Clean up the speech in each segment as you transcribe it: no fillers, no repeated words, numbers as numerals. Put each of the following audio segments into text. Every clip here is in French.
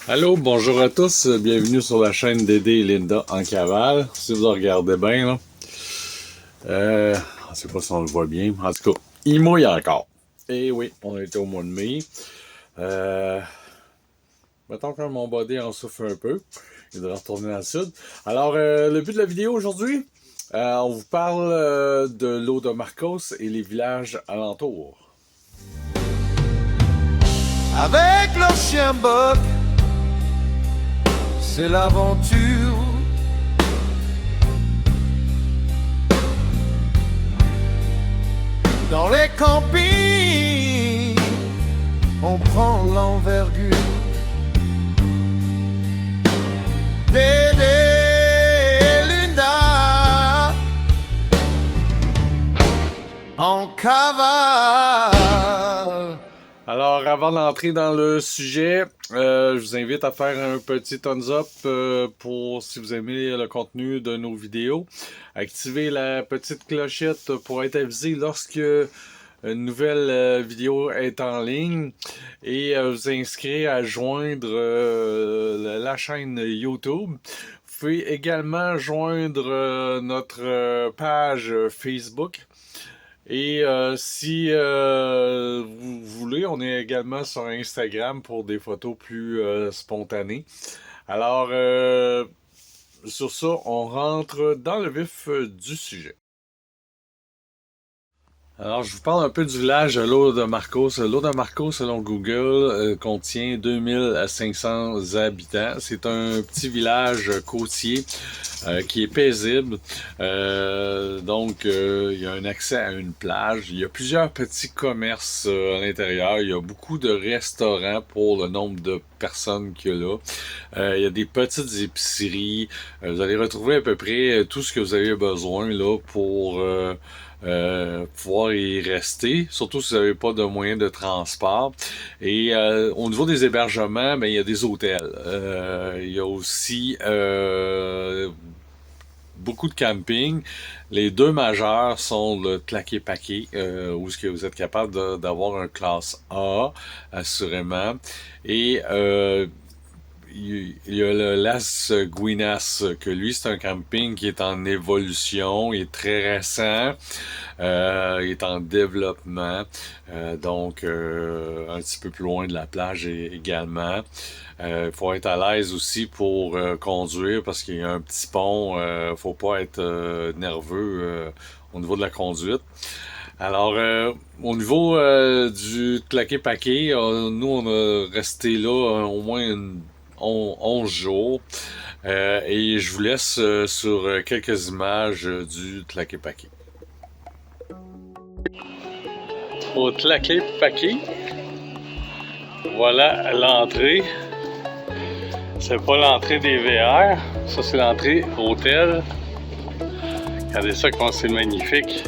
Allô, bonjour à tous, bienvenue sur la chaîne Dédé et Linda en cavale. Si vous regardez bien, là, je sais pas si on le voit bien, en tout cas, il mouille encore. Et oui, on était au mois de mai. Euh, Mettons que mon body en souffre un peu, il devrait retourner dans le sud. Alors, le but de la vidéo aujourd'hui, on vous parle de l'eau de Marcos et les villages alentours. Avec leur chien Bob, c'est l'aventure. Dans les campings, on prend l'envergure. Dédé et Linda en cavale. Alors, avant d'entrer dans le sujet, je vous invite à faire un petit thumbs up pour si vous aimez le contenu de nos vidéos. Activez la petite clochette pour être avisé lorsque une nouvelle vidéo est en ligne et vous inscrire à joindre la chaîne YouTube. Vous pouvez également joindre notre page Facebook. Et si vous voulez, on est également sur Instagram pour des photos plus spontanées. Alors, sur ça, on rentre dans le vif du sujet. Alors, je vous parle un peu du village L'Eau de Marcos. L'Eau de Marcos, selon Google, contient 2500 habitants. C'est un petit village côtier qui est paisible. Donc, il y a un accès à une plage. Il y a plusieurs petits commerces à l'intérieur. Il y a beaucoup de restaurants pour le nombre de personnes qu'il y a là. Il y a des petites épiceries. Vous allez retrouver à peu près tout ce que vous avez besoin là pour pouvoir y rester, surtout si vous n'avez pas de moyens de transport. Et au niveau des hébergements, ben, il y a des hôtels. Il y a aussi beaucoup de camping. Les deux majeurs sont le Tlaquepaque, où est-ce que vous êtes capable d'avoir un classe A, assurément. Et il y a le Las Guinas, que lui, c'est un camping qui est en évolution, il est très récent, il est en développement, donc un petit peu plus loin de la plage également. Il faut être à l'aise aussi pour conduire parce qu'il y a un petit pont, faut pas être nerveux au niveau de la conduite. Alors, au niveau du Tlaquepaque, nous, on a resté là au moins 11 jours. Et je vous laisse sur quelques images du Tlaquepaque. Au Tlaquepaque, voilà l'entrée. C'est pas l'entrée des VR, ça c'est l'entrée hôtel. Regardez ça comment c'est magnifique.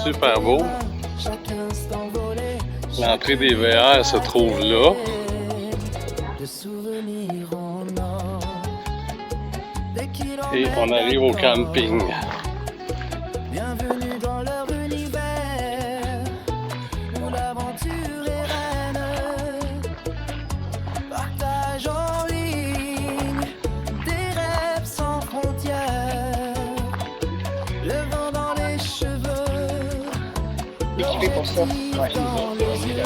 Super beau. L'entrée des VR se trouve là. Et on arrive au camping. Bienvenue dans leur univers où l'aventure est reine. Partage en ligne des rêves sans frontières. Le vent dans les cheveux, l'objectif dans les yeux.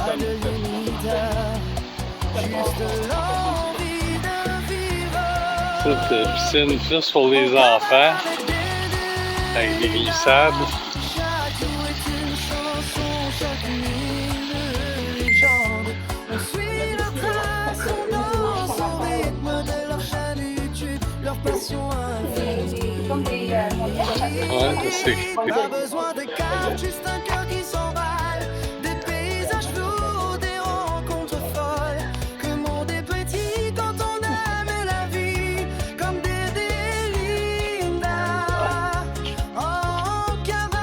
Pas de limite, juste l'envie de vivre. Cette piscine plus pour les enfants, avec des glissades. Chaque jour est une chanson, chaque nuit une légende. On suit leur trace, on danse au rythme de leur chaîne YouTube, leur passion infinie. Ouais, c'est Pas besoin de cartes, juste un cœur qui s'emballe. Des paysages flous, des rencontres folles. Que le monde est petit quand on aime la vie. Comme Dédé et Linda en cavale.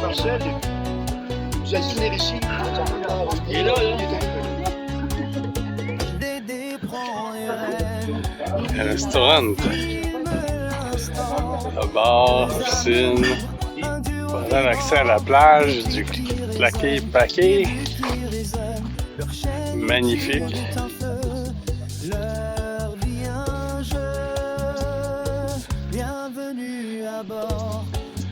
Marcel, vous allez venir ici. Il est là, Dédé prend les rênes. Un restaurant. Un bar, piscine. On a l'accès à la plage du Claqué Paqué. Magnifique. Leur vie un jeu. Bienvenue à bord.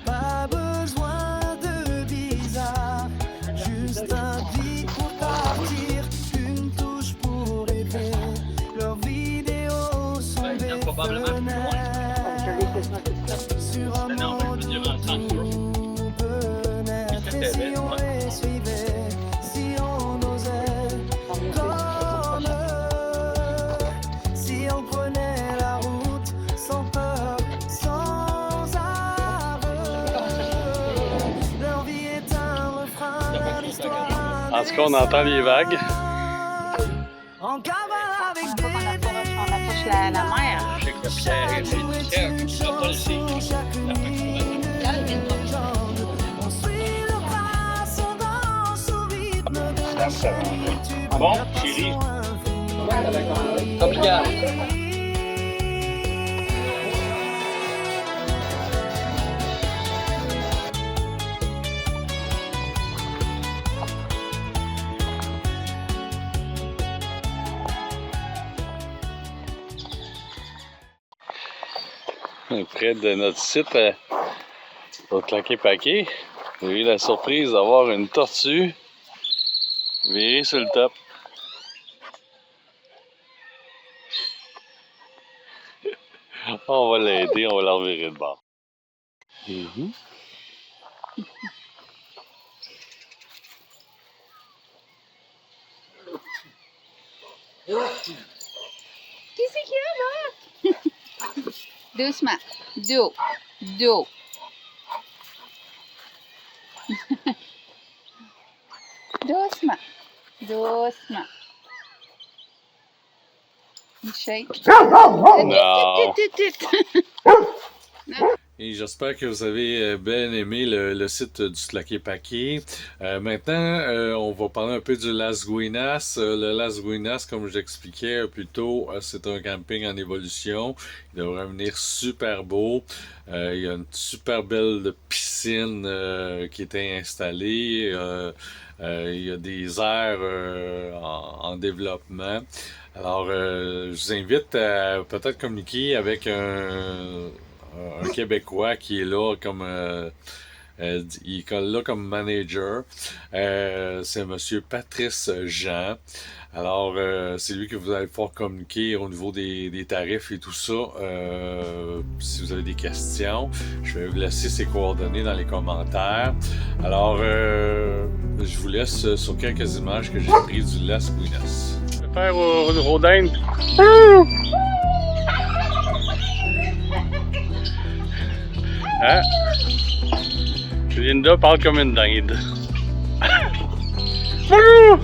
Pas besoin de bizarre. Juste un clic pour partir. Une touche pour rêver. Leurs vidéos sont des fenêtres. Sur un monde où tout peut naître. Et si on les suivait, si on osait, comme eux, si on prenait la route sans peur, sans aveu, leur vie est un refrain, l'histoire. En tout cas, on entend les vagues. En cavale avec des On approche la mer. Je sais que Pierre est une chaque nuit. On suit le trace, on danse au rythme de la chute. Bon, chérie. Près de notre site au Claqué Paqué, j'ai eu la surprise d'avoir une tortue virée sur le top. On va l'aider, on va la revirer de bord. Qu'est-ce qu'il y a là? Doucement. Dos. Dos. Doucement. Doucement. Il shake. Non. Et j'espère que vous avez bien aimé le site du Claqué Paqué. Maintenant, on va parler un peu du Las Guinas. Le Las Guinas, comme je l'expliquais plus tôt, c'est un camping en évolution. Il devrait venir super beau. Il y a une super belle piscine qui était installée. Il y a des aires en développement. Alors, je vous invite à peut-être communiquer avec un Québécois qui est là comme il est là comme manager. C'est Monsieur Patrice Jean. Alors, c'est lui que vous allez pouvoir communiquer au niveau des tarifs et tout ça. Si vous avez des questions, je vais vous laisser ses coordonnées dans les commentaires. Alors, je vous laisse sur quelques images que j'ai prises du Las Guinas. Je vais faire au Rodin. Hein? Linda parle comme une dinde. Bonjour!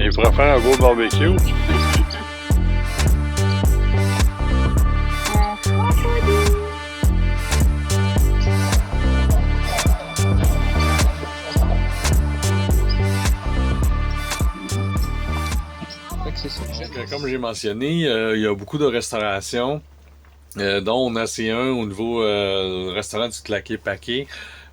Il pourrait faire un beau barbecue. Comme j'ai mentionné, il y a beaucoup de restaurations, dont on a essayé un au niveau restaurant du Claqué Paqué.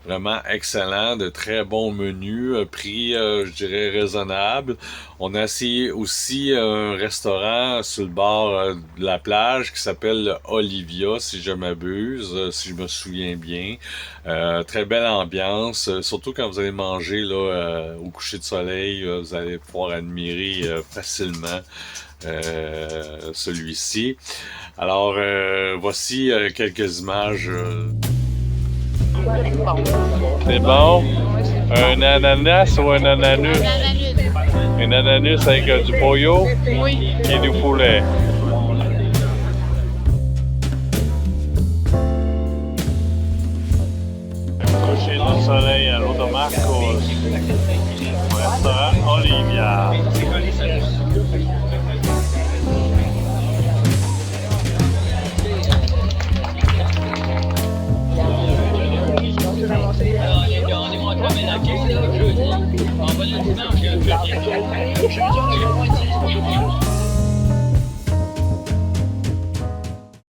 Vraiment excellent, de très bons menus, prix, je dirais, raisonnable. On a essayé aussi un restaurant sur le bord de la plage qui s'appelle Olivia, si je m'abuse, si je me souviens bien. Très belle ambiance, surtout quand vous allez manger là, au coucher de soleil, vous allez pouvoir admirer facilement celui-ci. Alors, voici quelques images. C'est bon? Un ananas ou un ananus? Un ananus avec du pollo et du poulet. Coucher du soleil à l'eau de Marcos. Au restaurant Olivia.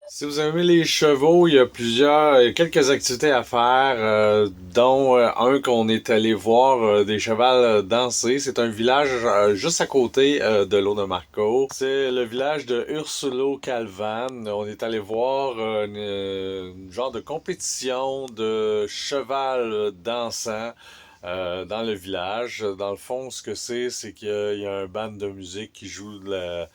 Si vous aimez les chevaux, il y a quelques activités à faire, dont un qu'on est allé voir des chevals danser. C'est un village juste à côté de l'eau de Marco. C'est le village de Ursulo Calvan. On est allé voir une genre de compétition de cheval dansant. Dans le village. Dans le fond, ce que c'est qu'il y a un band de musique qui joue de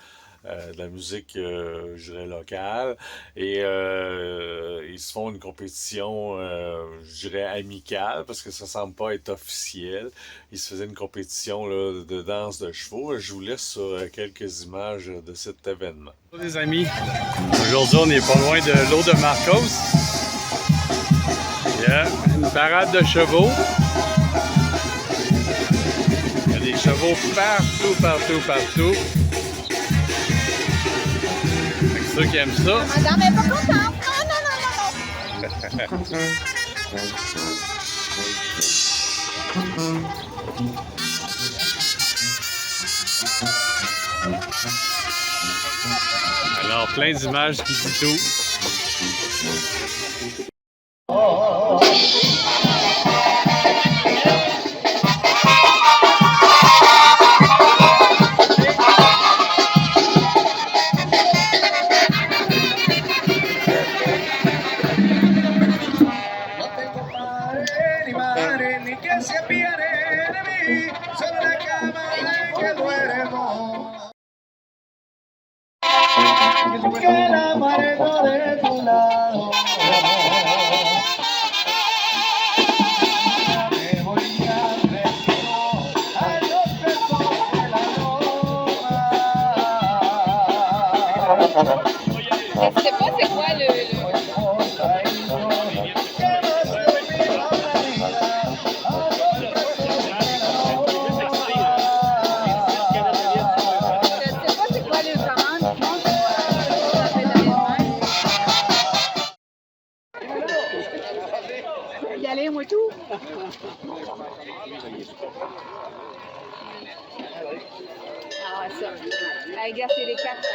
la musique, je dirais, locale. Et ils se font une compétition, je dirais, amicale, parce que ça semble pas être officiel. Ils se faisaient une compétition là, de danse de chevaux. Je vous laisse sur quelques images de cet événement. Bonjour les amis, aujourd'hui on n'est pas loin de l'eau de Marcos. Yeah. Une parade de chevaux. Il y a des chevaux partout. Fait que ceux qui aiment ça. Madame est pas contente. Non. Alors plein d'images qui disent tout. Je sais pas c'est quoi le... Y aller, moi tout. Ah ouais, ça. Allez, regarde, c'est les quatre.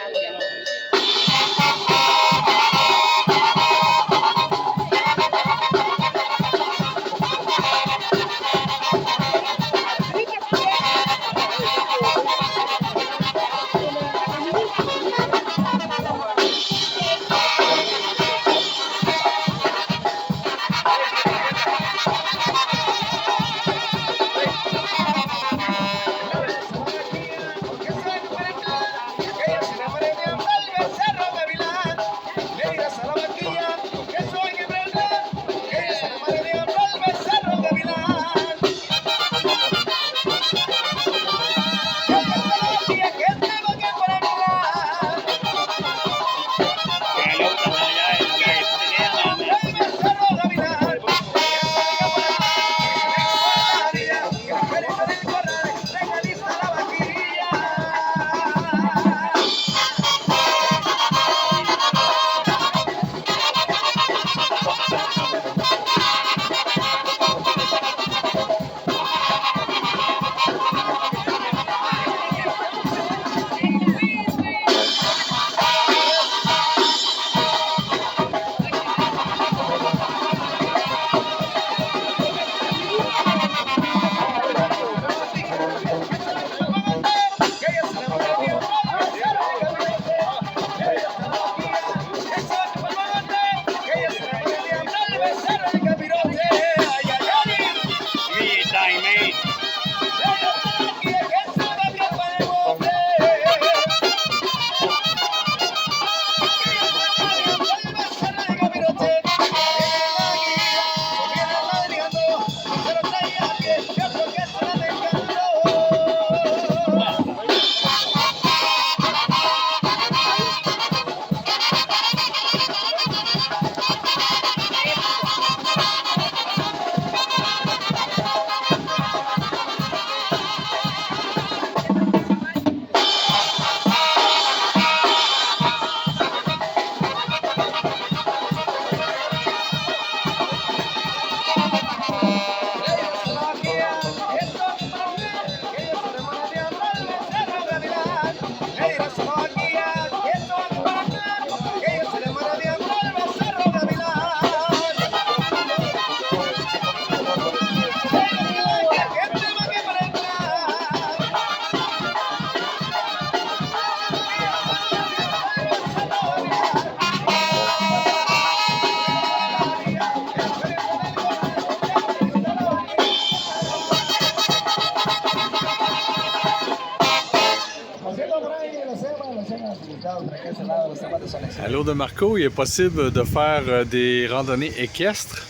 À l'eau de Marco, il est possible de faire des randonnées équestres.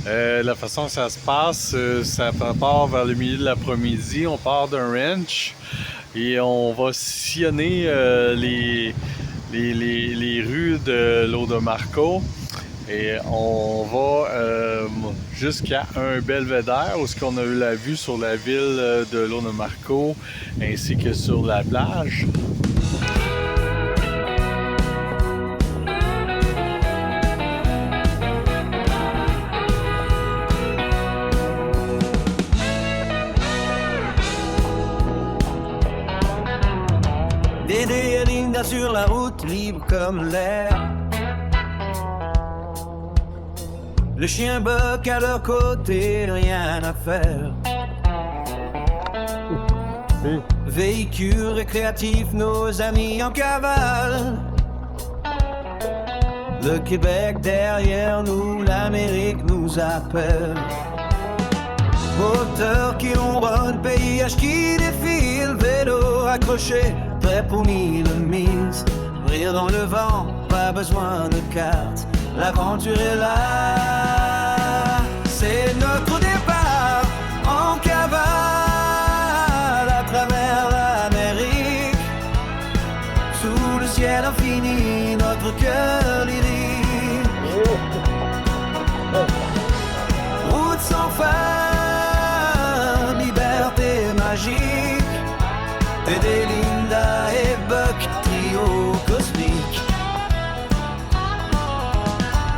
La façon que ça se passe, ça part vers le milieu de l'après-midi. On part d'un ranch et on va sillonner les rues de l'eau de Marco. Et on va jusqu'à un belvédère où on a eu la vue sur la ville de l'eau de Marco ainsi que sur la plage. Dédé et Linda sur la route, libre comme l'air. Le chien buck à leur côté, rien à faire. Véhicule récréatif, nos amis en cavale. Le Québec derrière nous, l'Amérique nous appelle. Moteur qui ronronne, paysage qui défile, vélo accroché, prêt pour 1000 miles. Rire dans le vent, pas besoin de carte, l'aventure est là. C'est notre départ en cavale à travers l'Amérique. Sous le ciel infini, notre cœur lyrique. Route sans fin, liberté magique. Dédé, Linda et Buck, trio cosmique.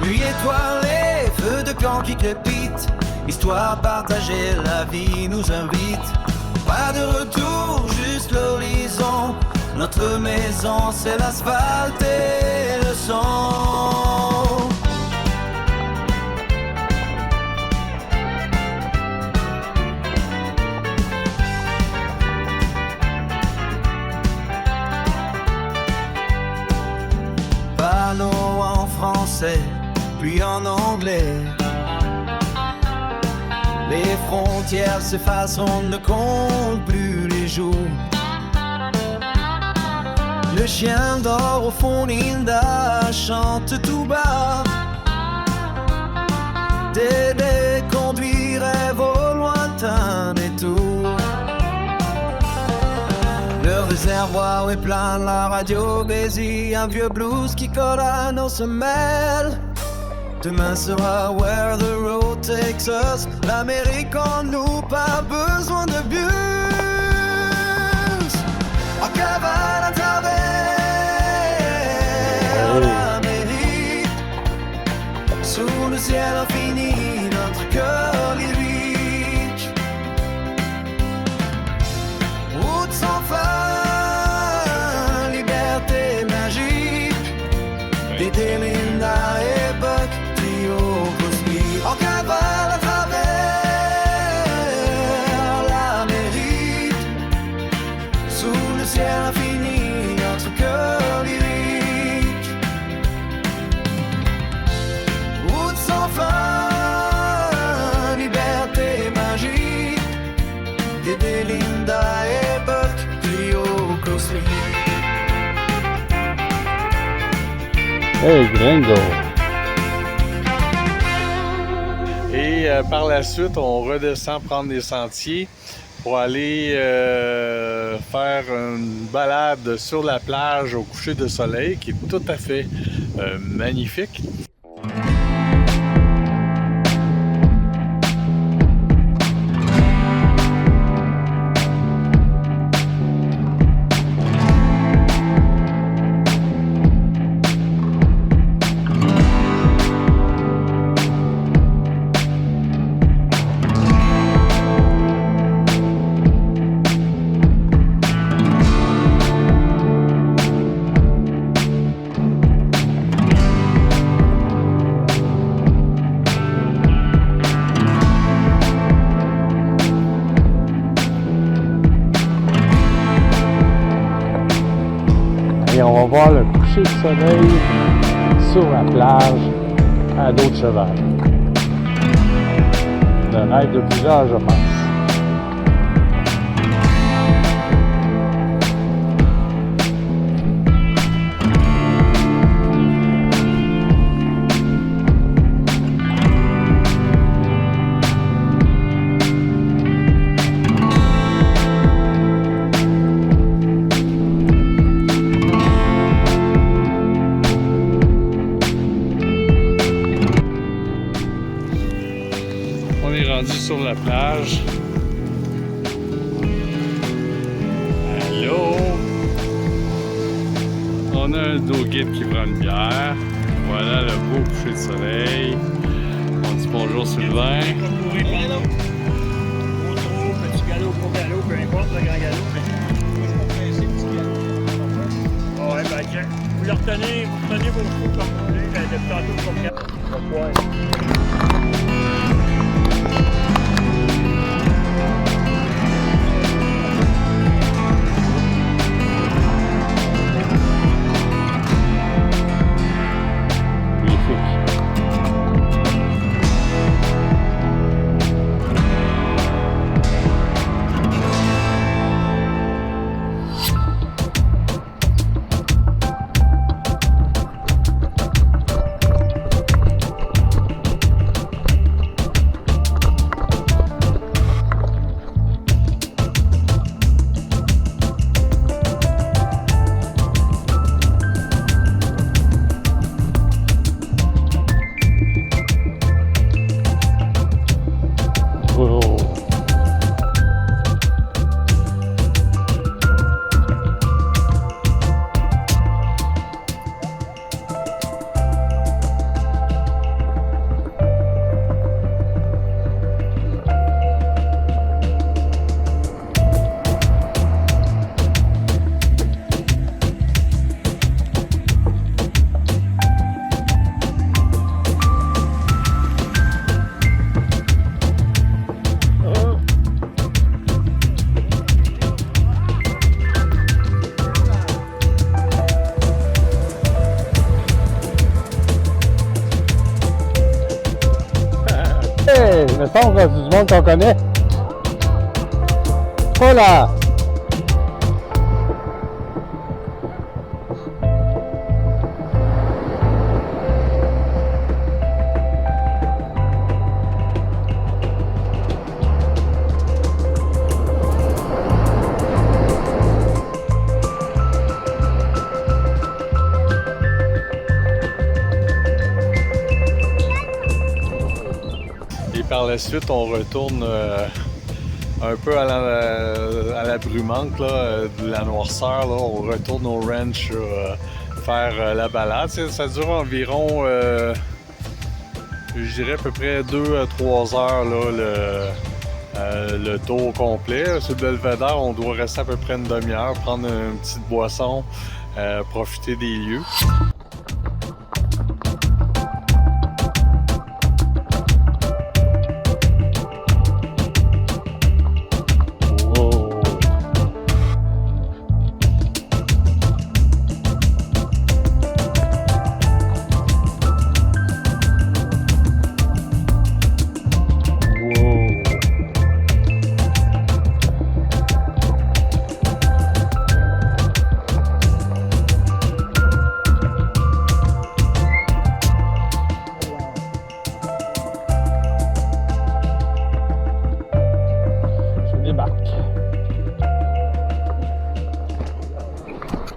Nuit étoilée, feu de camp qui crépite. Histoire partagée, la vie nous invite. Pas de retour, juste l'horizon. Notre maison, c'est l'asphalte et le son. Parlons en français, puis en anglais. Les frontières s'effacent, on ne compte plus les jours. Le chien dort au fond, Linda chante tout bas. Dédé conduit, rêve au lointain détour. Le réservoir est plein, la radio baisée, un vieux blues qui colle à nos semelles. Demain sera where the road takes us. L'Amérique en nous, pas besoin de bus. En cavale à travers l'Amérique. Sous le ciel infini, notre cœur lyrique. Route sans fin, liberté magique. Dédé, Linda et Buck, trio cosmique. En cavale à travers l'Amérique. Sous le ciel infini, notre cœur lyrique. Route sans fin, liberté magique. Dédé, Linda et Buck, trio cosmique. Hey, gringo! Et par la suite, on redescend prendre des sentiers pour aller faire une balade sur la plage au coucher de soleil qui est tout à fait magnifique. Et on va voir le coucher de soleil sur la plage à dos de cheval. Le rêve de plusieurs, je pense. est rendu sur la plage. Allô? On a un dos guide qui prend une bière. Voilà le beau coucher de soleil. On dit bonjour Sylvain. Petit galop, gros galop, peu importe le grand galop, mais moi je comprends c'est petit galop. Ouais, ben Jack, vous le retenez, vous retenez vos chevaux comme vous voulez, depuis tantôt comme ça. Hey, me semble que c'est du monde qu'on connaît. Voilà! Par la suite, on retourne un peu à la brumante, là, de la noirceur. Là. On retourne au ranch faire la balade. Ça dure environ, je dirais à peu près 2 à 3 heures là, le tour complet. Sur le belvédère, on doit rester à peu près une demi-heure, prendre une petite boisson, profiter des lieux.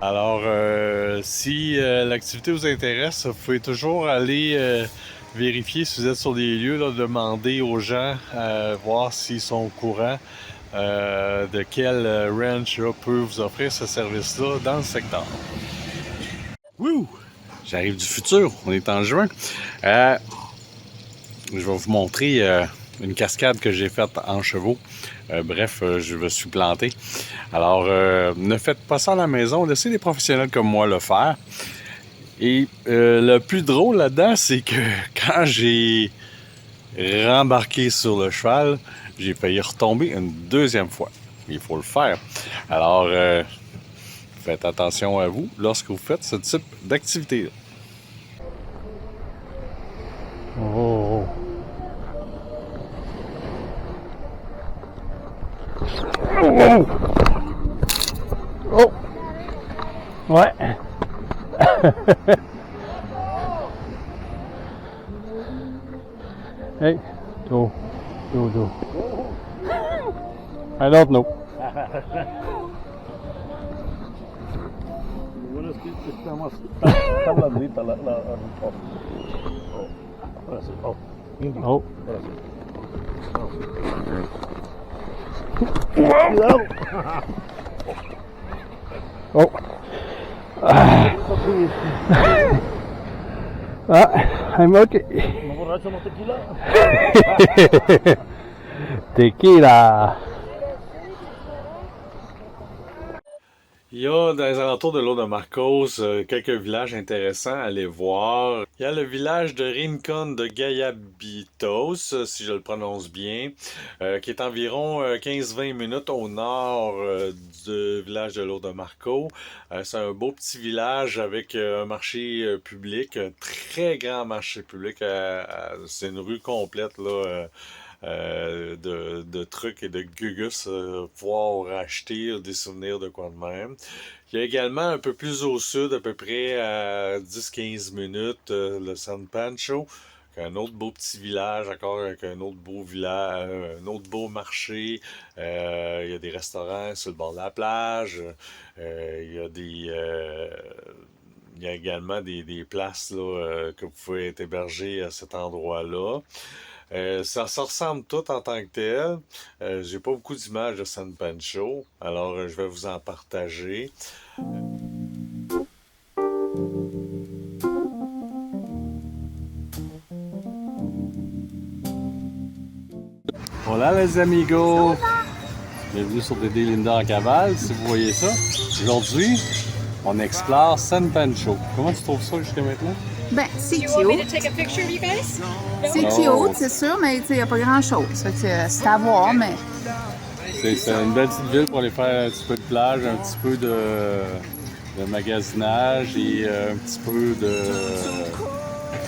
Alors, si l'activité vous intéresse, vous pouvez toujours aller vérifier si vous êtes sur des lieux, là, demander aux gens, voir s'ils sont au courant de quel ranch là, peut vous offrir ce service-là dans le secteur. Wouh! J'arrive du futur, on est en juin. Je vais vous montrer une cascade que j'ai faite en chevaux. Bref, je me suis planté. Alors, ne faites pas ça à la maison. Laissez des professionnels comme moi le faire. Et le plus drôle là-dedans, c'est que quand j'ai rembarqué sur le cheval, j'ai failli retomber une deuxième fois. Il faut le faire. Alors, faites attention à vous lorsque vous faites ce type d'activité-là. Oh. Oh! Oh! Ouais! Hey! Go! Go, go! I don't know. Oh! Oh. Ah. Ah, I'm okay. Tequila. Il y a dans les alentours de l'eau de Marcos quelques villages intéressants à aller voir. Il y a le village de Rincón de Gayabitos, si je le prononce bien, qui est environ 15-20 minutes au nord du village de l'eau de Marcos. C'est un beau petit village avec un marché public, un très grand marché public. C'est une rue complète là. De trucs et de gugus pouvoir acheter des souvenirs de quoi de même. Il y a également un peu plus au sud, à peu près à 10-15 minutes, le San Pancho, qui est un autre beau petit village, encore avec un autre beau village, un autre beau marché. Il y a des restaurants sur le bord de la plage. Il y a il y a également des places là, que vous pouvez être hébergé à cet endroit-là. Ça ressemble tout en tant que tel. J'ai pas beaucoup d'images de San Pancho, alors je vais vous en partager. Voilà les amigos! Bienvenue sur Dédé Linda en cavale, si vous voyez ça. Aujourd'hui, on explore San Pancho. Comment tu trouves ça jusqu'à maintenant? Ben, c'est You want me to cute. take a picture of you guys? C'est Oh. cute, c'est sûr, mais il n'y a pas grand-chose. Fait que c'est à voir, mais C'est une belle petite ville pour aller faire un petit peu de plage, un petit peu de magasinage et un petit peu de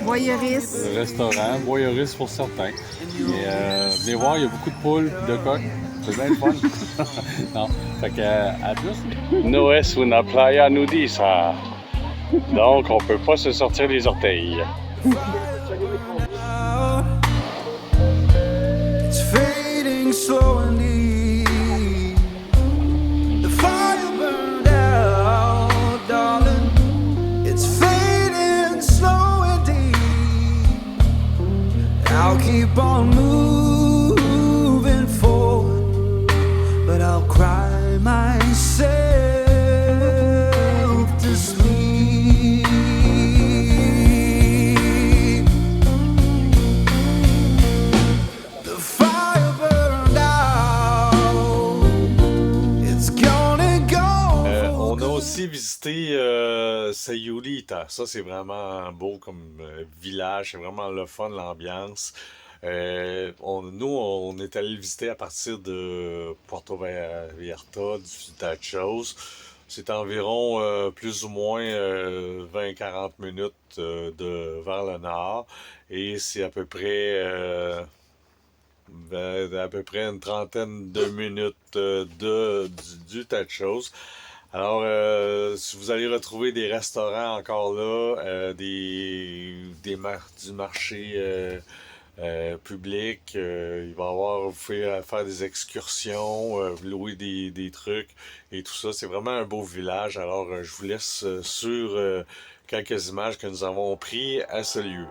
voyeuriste. restaurant, voyeuriste pour certains. Mais venez voir, il y a beaucoup de poules, de coqs. C'est bien le fun. Non, fait que à plus. No es una playa nudista. Donc, on peut pas se sortir les orteils. It's fading slowly. The fire burned out, darling. It's fading slow and deep. I'll keep on moving forward, but I'll cry myself to sleep. The fire burned out. It's gonna go. On a aussi visité Sayulita. Ça, c'est vraiment beau comme village. C'est vraiment le fun, l'ambiance. Nous, on est allé le visiter à partir de Puerto Vallarta, du Tachos. C'est environ plus ou moins 20-40 minutes vers le nord. Et c'est à peu près une trentaine de minutes du Tachos. Alors, si vous allez retrouver des restaurants encore là, du marché public, il va y avoir, vous pouvez faire des excursions, louer des trucs et tout ça. C'est vraiment un beau village. Alors, je vous laisse sur quelques images que nous avons prises à ce lieu.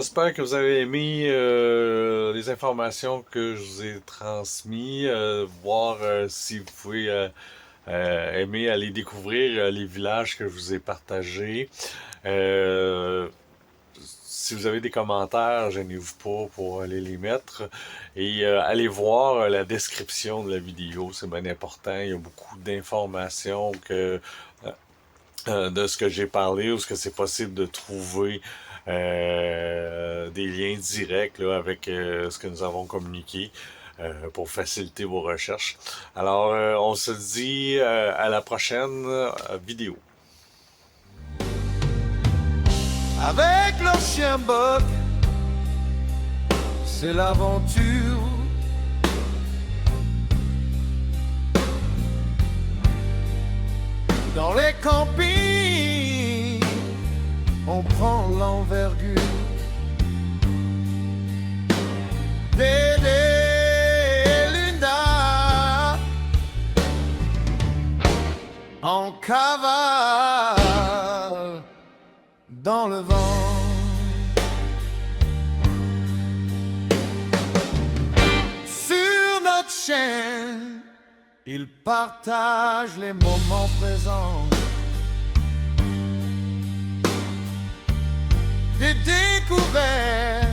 j'espère que vous avez aimé les informations que je vous ai transmises, voir si vous pouvez aimer aller découvrir les villages que je vous ai partagés. Si vous avez des commentaires, gênez-vous pas pour aller les mettre. Et allez voir la description de la vidéo, c'est bien important. Il y a beaucoup d'informations de ce que j'ai parlé ou ce que c'est possible de trouver des liens directs là, avec ce que nous avons communiqué pour faciliter vos recherches. Alors, on se dit à la prochaine vidéo. Avec leur chien Bob, c'est l'aventure. Dans les campings, on prend l'envergure. Dédé et Luna en cavale dans le vent. Sur notre chaîne, ils partagent les moments présents, des découvertes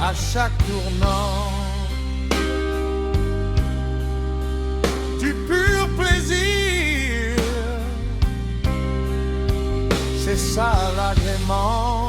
à chaque tournant, du pur plaisir. C'est ça l'agrément.